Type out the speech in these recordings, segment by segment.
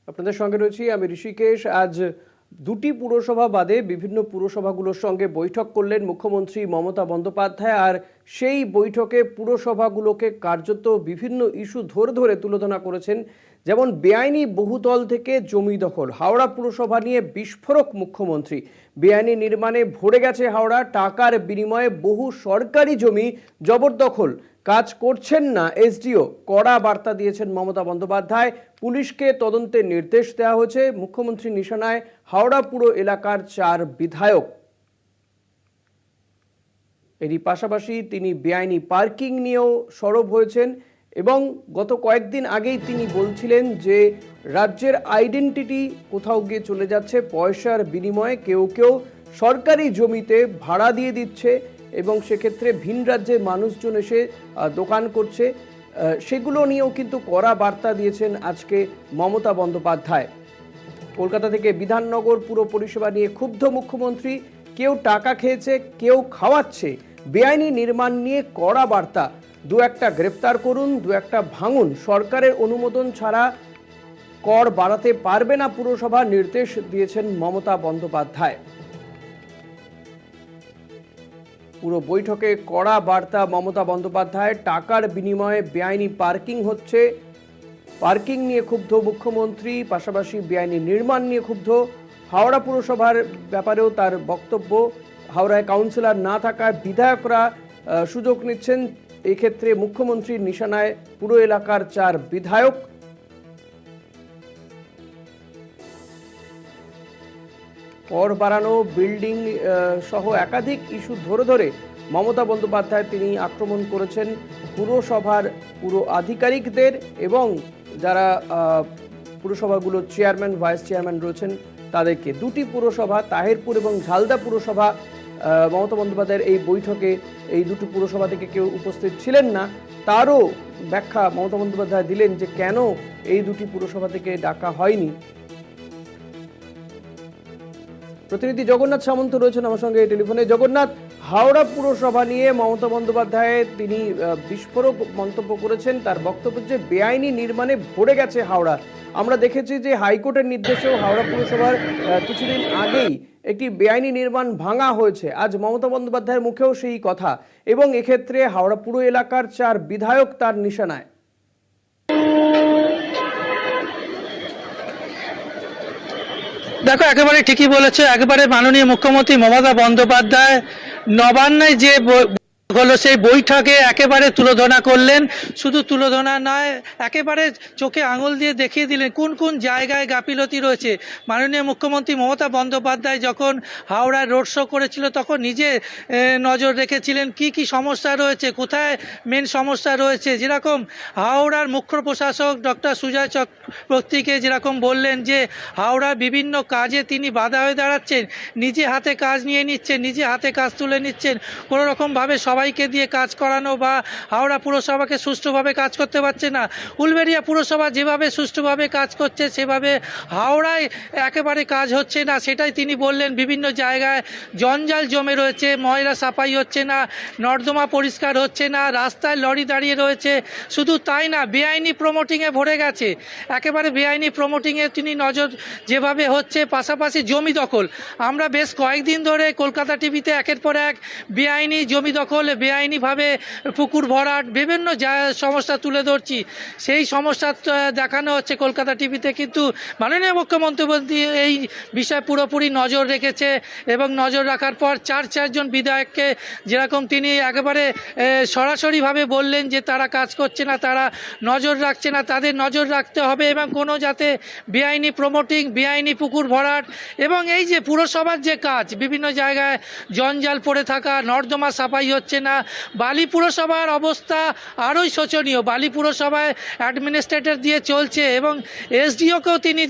আপনাদের সঙ্গে রয়েছি আমি ঋষিকেশ। আজ দুটি পুরসভা বাদে বিভিন্ন পুরসভাগুলোর সঙ্গে বৈঠক করলেন মুখ্যমন্ত্রী মমতা বন্দ্যোপাধ্যায়। আর সেই বৈঠকে পুরসভাগুলোকে কার্যত বিভিন্ন ইস্যু ধরে ধরে তুলোধনা করেছেন। যেমন বেআইনি বহুতল থেকে জমি দখল, হাওড়া পুরসভা নিয়ে বিস্ফোরক মুখ্যমন্ত্রী। বেআইনি নির্মাণে ভরে গেছে হাওড়া, টাকার বিনিময়ে বহু সরকারি জমি জবরদখল, কাজ করছেন না এসডিও, কড়া বার্তা দিয়েছেন মমতা বন্দ্যোপাধ্যায়। পুলিশকে তদন্তের নির্দেশ দেওয়া হয়েছে। মুখ্যমন্ত্রীর নিশানায় হাওড়া পুর এলাকার 4 বিধায়ক। এরই পাশাপাশি তিনি বেআইনি পার্কিং নিয়েও সরব হয়েছেন এবং গত কয়েকদিন আগেই তিনি বলছিলেন যে রাজ্যের আইডেন্টিটি কোথাও গিয়ে চলে যাচ্ছে পয়সার বিনিময়ে, কেউ কেউ সরকারি জমিতে ভাড়া দিয়ে দিচ্ছে এবং সেক্ষেত্রে ভিন রাজ্যের মানুষজন এসে দোকান করছে। সেগুলো নিয়েও কিন্তু কড়া বার্তা দিয়েছেন আজকে মমতা বন্দ্যোপাধ্যায়। কলকাতা থেকে বিধাননগর পুর পরিষেবা নিয়ে ক্ষুব্ধ মুখ্যমন্ত্রী। কেউ টাকা খেয়েছে, কেউ খাওয়াচ্ছে। বেআইনি নির্মাণ নিয়ে কড়া বার্তা। দু একটা গ্রেফতার করুন, দু একটা ভাঙুন, সরকারের অনুমোদন ছাড়া কর বাড়াতে পারবে না পুরসভা, নির্দেশ দিয়েছেন মমতা বন্দ্যোপাধ্যায়। পুরো বৈঠকে কড়া বার্তা মমতা বন্দ্যোপাধ্যায়। টাকার বিনিময়ে বেআইনি পার্কিং হচ্ছে, পার্কিং নিয়ে ক্ষুব্ধ মুখ্যমন্ত্রী, পাশাপাশি বেআইনি নির্মাণ নিয়ে ক্ষুব্ধ। হাওড়া পুরসভার ব্যাপারেও তার বক্তব্য। হাওড়ায় কাউন্সিলর না থাকায় বিধায়করা সুযোগ নিচ্ছেন। এই ক্ষেত্রে মুখ্যমন্ত্রীর নিশানায় পুরো এলাকার 4 বিধায়ক। কর বাড়ানো, বিল্ডিং সহ একাধিক ইস্যু ধরে ধরে মমতা বন্দ্যোপাধ্যায় তিনি আক্রমণ করেছেন পুরসভার পুরো আধিকারিকদের এবং যারা পুরসভাগুলো চেয়ারম্যান ভাইস চেয়ারম্যান রয়েছেন তাদেরকে। দুটি পুরসভা, তাহিরপুর এবং ঝালদা পুরসভা, মমতা বন্দ্যোপাধ্যায়ের এই বৈঠকে এই দুটি পুরসভা থেকে কেউ উপস্থিত ছিলেন না। তারও ব্যাখ্যা মমতা বন্দ্যোপাধ্যায় দিলেন যে কেন এই দুটি পুরসভা থেকে ডাকা হয়নি। প্রতিনিধি জগন্নাথ সামন্ত রয়েছেন আমার সঙ্গে টেলিফোনে। জগন্নাথ, হাওড়া পুরসভা নিয়ে মমতা বন্দ্যোপাধ্যায় তিনি বিস্ফোরক মন্তব্য করেছেন। তার বক্তব্য যে বেআইনি নির্মাণে ভরে গেছে হাওড়া। আমরা দেখেছি যে হাইকোর্টের নির্দেশেও হাওড়া পুরসভার কিছুদিন আগেই একটি বেআইনি নির্মাণ ভাঙা হয়েছে। আজ মমতা বন্দ্যোপাধ্যায়ের মুখেও সেই কথা এবং এক্ষেত্রে হাওড়া পুর এলাকার 4 বিধায়ক তার নিশানায়। দেখো, একেবারে ঠিকই বলেছে। একেবারে মাননীয় মুখ্যমন্ত্রী মমতা বন্দ্যোপাধ্যায় নবান্নে যে হলো সেই বৈঠকে একেবারে তুলোধনা করলেন। শুধু তুলোধনা নয়, একেবারে চোখে আঙুল দিয়ে দেখিয়ে দিলেন কোন কোন জায়গায় গাফিলতি রয়েছে। মাননীয় মুখ্যমন্ত্রী মমতা বন্দ্যোপাধ্যায় যখন হাওড়ায় রোড শো করেছিল তখন নিজে নজর রেখেছিলেন কি কি সমস্যা রয়েছে, কোথায় মেন সমস্যা রয়েছে। যেরকম হাওড়ার মুখ্য প্রশাসক ডক্টর সুজয় চক্রবর্তীকে যেরকম বললেন যে হাওড়ার বিভিন্ন কাজে তিনি বাধা হয়ে দাঁড়াচ্ছেন, নিজে হাতে কাজ নিয়ে নিচ্ছেন, নিজে হাতে কাজ তুলে নিচ্ছেন, কোনো রকমভাবে সবাইকে দিয়ে কাজ করানো বা হাওড়া পুরসভাকে সুষ্ঠুভাবে কাজ করতে পারছে না। উলবেড়িয়া পুরসভা যেভাবে সুষ্ঠুভাবে কাজ করছে সেভাবে হাওড়ায় একেবারে কাজ হচ্ছে না, সেটাই তিনি বললেন। বিভিন্ন জায়গায় জঞ্জাল জমে রয়েছে, ময়লা সাফাই হচ্ছে না, নর্দমা পরিষ্কার হচ্ছে না, রাস্তায় লরি দাঁড়িয়ে রয়েছে। শুধু তাই না, বেআইনি প্রমোটিংয়ে ভরে গেছে। একেবারে বেআইনি প্রমোটিংয়ে তিনি নজর যেভাবে হচ্ছে, পাশাপাশি জমি দখল। আমরা বেশ কয়েকদিন ধরে কলকাতা টিভিতে একের পর এক বেআইনি জমি দখল, বেআইনিভাবে পুকুর ভরাট, বিভিন্ন সমস্যা তুলে ধরছি। সেই সমস্যা দেখানো হচ্ছে কলকাতা টিভিতে, কিন্তু মাননীয় মুখ্যমন্ত্রী এই বিষয়ে পুরোপুরি নজর রেখেছে এবং নজর রাখার পর 4 বিধায়ককে যেরকম তিনি একেবারে সরাসরিভাবে বললেন যে তারা কাজ করছে না, তারা নজর রাখছে না, তাদের নজর রাখতে হবে এবং কোনো যাতে বেআইনি প্রমোটিং, বেআইনি পুকুর ভরাট এবং এই যে পুরসভার যে কাজ, বিভিন্ন জায়গায় জঞ্জাল পড়ে থাকা, নর্দমা সাফাই হচ্ছে না। বালি পুরসভার অবস্থা আরোই শোচনীয়। বালি পুরসভায় অ্যাডমিনিস্ট্রেটর দিয়ে চলছে এবং এসডিওকেও তিনি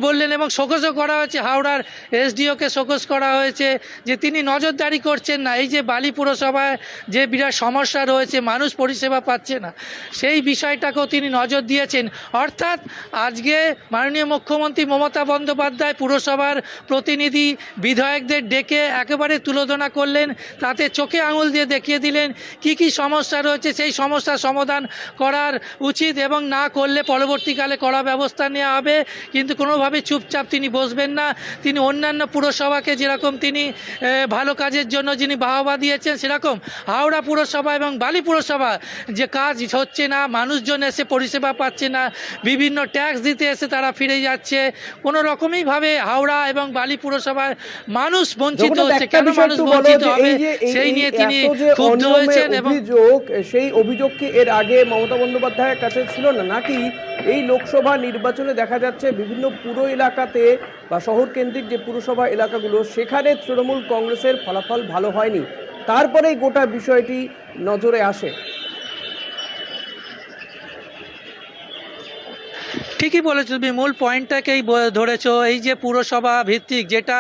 বললেন এবং শোকজও করা হয়েছে। হাওড়ার এসডিওকে শোকজ করা হয়েছে যে তিনি নজরদারি করছেন না। এই যে বালি পুরসভায় যে বিরাট সমস্যা রয়েছে, মানুষ পরিষেবা পাচ্ছে না, সেই বিষয়টাকেও তিনি নজর দিয়েছেন। অর্থাৎ আজকে মাননীয় মুখ্যমন্ত্রী মমতা বন্দ্যোপাধ্যায় পুরসভার প্রতিনিধি বিধায়কদের ডেকে একেবারে তুলোধনা করলেন, তাতে চোখে আঙুল দিয়ে দেখিয়ে দিলেন কি কি সমস্যা রয়েছে, সেই সমস্যার সমাধান করার উচিত এবং না করলে পরবর্তীকালে কড়া ব্যবস্থা নেওয়া হবে। কিন্তু কোনোভাবে চুপচাপ তিনি বসবেন না। তিনি অন্যান্য পুরসভাকে যেরকম তিনি ভালো কাজের জন্য যিনি বাহবা দিয়েছেন, সেরকম হাওড়া পুরসভা এবং বালি পুরসভা যে কাজ হচ্ছে না, মানুষজন এসে পরিষেবা পাচ্ছে না, বিভিন্ন ট্যাক্স দিতে এসে তারা ফিরে যাচ্ছে, কোনো রকমইভাবে হাওড়া এবং বালি পুরসভার মানুষ বঞ্চিত জগন্নাথ, হচ্ছে। একটা কেন বিষয় মানুষ একটু বলো বঞ্চিত যে হবে এই যে সেই নিয়ে তিনি এত যে ক্ষুব্ধ অনিয়মের হয়েছেন এবং অভিযোগ, সেই অভিযোগ কি এর আগে মমতা বন্দ্যোপাধ্যায়ের কাছে ছিল না, নাকি এই লোকসভা নির্বাচনে দেখা যাচ্ছে বিভিন্ন পুর এলাকাতে বা শহর কেন্দ্রিক যে পুরসভা এলাকাগুলো সেখানে তৃণমূল কংগ্রেসের ফলাফল ভালো হয়নি, তারপরেই গোটা বিষয়টি নজরে আসে? ঠিকই বলেছো, তুমি মূল পয়েন্টটাকেই ধরেছো। এই যে পুরসভা ভিত্তিক যেটা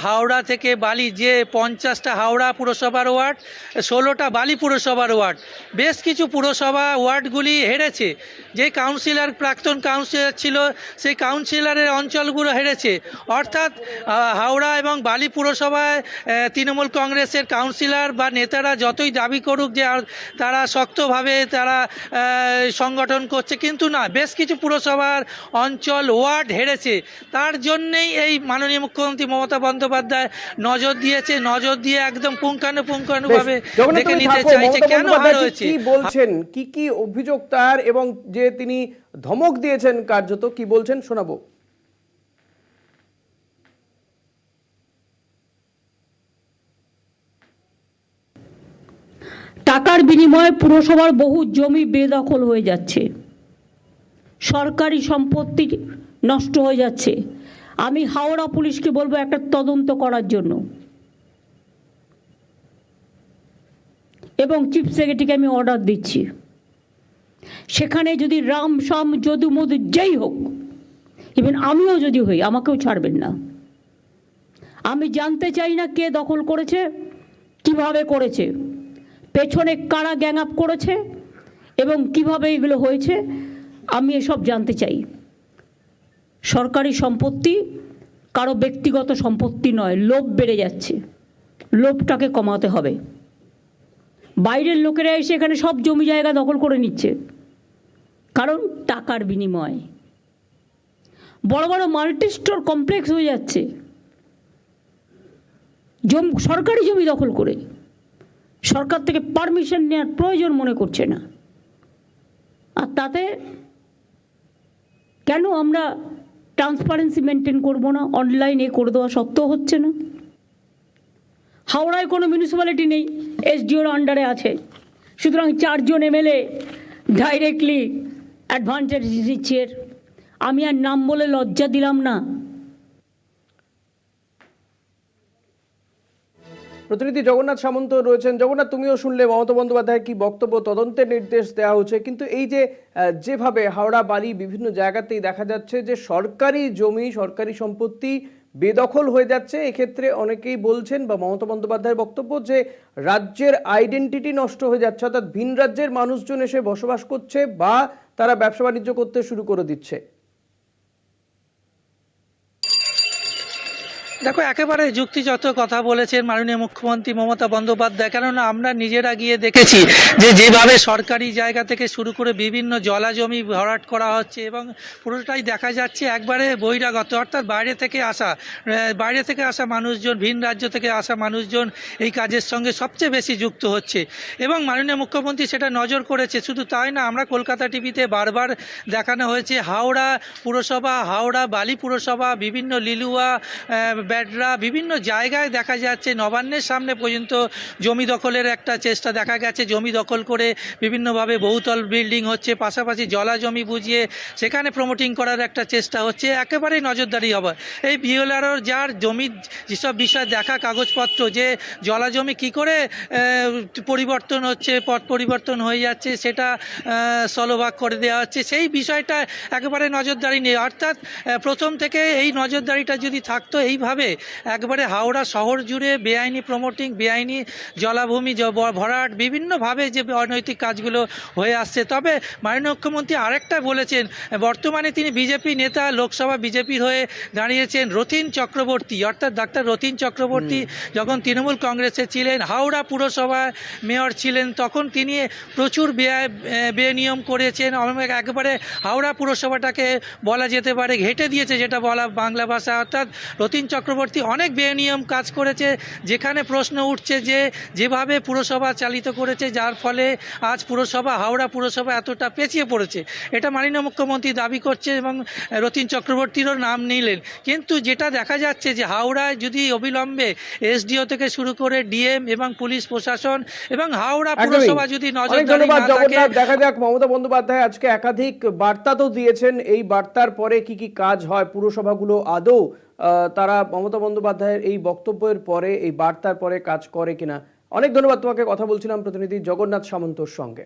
হাওড়া থেকে বালি, যে 50টা হাওড়া পুরসভার ওয়ার্ড, 16টা বালি পুরসভার ওয়ার্ড, বেশ কিছু পুরসভা ওয়ার্ডগুলি হেরেছে। যে কাউন্সিলর, প্রাক্তন কাউন্সিলর ছিল, সেই কাউন্সিলরের অঞ্চলগুলো হেরেছে। অর্থাৎ হাওড়া এবং বালি পুরসভায় তৃণমূল কংগ্রেসের কাউন্সিলর বা নেতারা যতই দাবি করুক যে তারা শক্তভাবে তারা সংগঠন করছে, কিন্তু না, বেশ কিছু পুরসভার অঞ্চল ওয়ার্ড হেরেছে। তার জন্যেই এই মাননীয় মুখ্যমন্ত্রী মমতা বন্দ্যোপাধ্যায় নজর দিয়েছে, নজর দিয়ে একদম পুঙ্খানুপুঙ্খানুভাবে দেখে নিতে চাইছে কেন হার হয়েছে। কি বলছেন, কি কি অভিযোগ তার, এবং যে তিনি ধমক দিয়েছেন কার্যত, কি বলছেন শোনাবো। টাকার বিনিময়ে পুরসভার বহু জমি বেদখল হয়ে যাচ্ছে, সরকারি সম্পত্তি নষ্ট হয়ে যাচ্ছে। আমি হাওড়া পুলিশকে বলবো একটা তদন্ত করার জন্য, এবং চিফ সেক্রেটারিকে আমি অর্ডার দিচ্ছি, সেখানে যদি রাম শাম যদু মধু যেই হোক, ইভেন আমিও যদি হই, আমাকেও ছাড়বেন না। আমি জানতে চাই না কে দখল করেছে, কিভাবে করেছে, পেছনে কারা গ্যাং আপ করেছে এবং কিভাবে এগুলো হয়েছে, আমি এসব জানতে চাই। সরকারি সম্পত্তি কারো ব্যক্তিগত সম্পত্তি নয়। লোভ বেড়ে যাচ্ছে, লোভটাকে কমাতে হবে। বাইরের লোকেরা এসে এখানে সব জমি জায়গা দখল করে নিচ্ছে, কারণ টাকার বিনিময়। বড় বড় মাল্টি স্টোর কমপ্লেক্স হয়ে যাচ্ছে সরকারি জমি দখল করে। সরকার থেকে পারমিশন নেওয়ার প্রয়োজন মনে করছে না। আর তাতে কেন আমরা ট্রান্সপারেন্সি মেনটেন করবো না? অনলাইনে করে দেওয়া সত্ত্বেও হচ্ছে না। হাওড়ায় কোনো মিউনিসিপ্যালিটি নেই, এসডিওর আন্ডারে আছে, সুতরাং 4 জন এমএলএ ডাইরেক্টলি অ্যাডভান্টেজ দিচ্ছে। আমি আর নাম বলে লজ্জা দিলাম না। প্রতিনিধি জগন্নাথ সামন্ত রয়েছেন। জগন্নাথ, তুমিও শুনলে মমতা বন্দ্যোপাধ্যায়ের কি বক্তব্য, তদন্তের নির্দেশ দেওয়া হচ্ছে, কিন্তু এই যে যেভাবে হাওড়া বালি বিভিন্ন জায়গাতেই দেখা যাচ্ছে যে সরকারি জমি, সরকারি সম্পত্তি বেদখল হয়ে যাচ্ছে, এক্ষেত্রে অনেকেই বলছেন বা মমতা বন্দ্যোপাধ্যায়ের বক্তব্য যে রাজ্যের আইডেন্টিটি নষ্ট হয়ে যাচ্ছে, অর্থাৎ ভিন রাজ্যের মানুষজন এসে বসবাস করছে বা তারা ব্যবসা বাণিজ্য করতে শুরু করে দিচ্ছে। দেখো, একেবারে যুক্তিযুক্ত কথা বলেছেন মাননীয় মুখ্যমন্ত্রী মমতা বন্দ্যোপাধ্যায়। কেননা আমরা নিজেরা গিয়ে দেখেছি যে যেভাবে সরকারি জায়গা থেকে শুরু করে বিভিন্ন জলা জমি ভরাট করা হচ্ছে এবং পুরোটাই দেখা যাচ্ছে একবারে বহিরাগত, অর্থাৎ বাইরে থেকে আসা মানুষজন, ভিন রাজ্য থেকে আসা মানুষজন এই কাজের সঙ্গে সবচেয়ে বেশি যুক্ত হচ্ছে এবং মাননীয় মুখ্যমন্ত্রী সেটা নজর করেছে। শুধু তাই না, আমরা কলকাতা টিভিতে বারবার দেখানো হয়েছে হাওড়া পুরসভা, হাওড়া বালি পুরসভা, বিভিন্ন লিলুয়া, ব্যাডরা, বিভিন্ন জায়গায় দেখা যাচ্ছে নবান্নের সামনে পর্যন্ত জমি দখলের একটা চেষ্টা দেখা গেছে। জমি দখল করে বিভিন্নভাবে বহুতল বিল্ডিং হচ্ছে, পাশাপাশি জলা জমি বুঝিয়ে সেখানে প্রমোটিং করার একটা চেষ্টা হচ্ছে। একেবারেই নজরদারি হবে। এই বিএলআরও যার জমি যেসব বিষয় দেখা কাগজপত্র, যে জলা জমি কী করে পরিবর্তন হচ্ছে, পথ পরিবর্তন হয়ে যাচ্ছে, সেটা স্থলভাগ করে দেওয়া হচ্ছে, সেই বিষয়টা একেবারে নজরদারি নেই। অর্থাৎ প্রথম থেকে এই নজরদারিটা যদি থাকতো, এইভাবে যেভাবে একবারে হাওড়া শহর জুড়ে বেআইনি প্রমোটিং, বেআইনি জলাভূমি ভরাট, বিভিন্নভাবে যে অনৈতিক কাজগুলো হয়ে আসছে। তবে মাননীয় মুখ্যমন্ত্রী আরেকটা বলেছেন, বর্তমানে তিনি বিজেপি নেতা, লোকসভা বিজেপির হয়ে দাঁড়িয়েছেন। রথীন চক্রবর্তী, অর্থাৎ ডাক্তার রথীন চক্রবর্তী যখন তৃণমূল কংগ্রেসে ছিলেন, হাওড়া পুরসভায় মেয়র ছিলেন, তখন তিনি প্রচুর বেনিয়ম করেছেন। একবারে হাওড়া পুরসভাটাকে বলা যেতে পারে ঘেঁটে দিয়েছে, যেটা বলা বাংলা ভাষা। অর্থাৎ রথীন চক্রবর্তী অনেক বেনিয়ম কাজ করেছে, যেখানে প্রশ্ন উঠছে যে যেভাবে পুরসভা চালিত করেছে, যার ফলে আজ হাওড়া পুরসভা এতটা পেছিয়ে পড়েছে, এটা মাননীয় মুখ্যমন্ত্রী দাবি করছে এবং রথীন চক্রবর্তীরও নাম নিলেন। কিন্তু যেটা দেখা যাচ্ছে যে হাওড়ায় যদি অবিলম্বে এসডিও থেকে শুরু করে ডিএম এবং পুলিশ প্রশাসন এবং হাওড়া পুরসভা যদি অনেক নজরদারি ধন্যবাদ না থাকে। জগন্নাথ। দেখা যাক, মমতা বন্দ্যোপাধ্যায় আজকে একাধিক বার্তা তো দিয়েছেন, এই বার্তার পরে কি কি কাজ হয় পুরসভাগুলো আদৌ তারা মমতা বন্দ্যোপাধ্যায়ের এই বক্তব্যের পরে, এই বার্তার পরে কাজ করে কিনা। অনেক ধন্যবাদ তোমাকে। কথা বলছিলাম প্রতিনিধি জগন্নাথ সামন্তর সঙ্গে।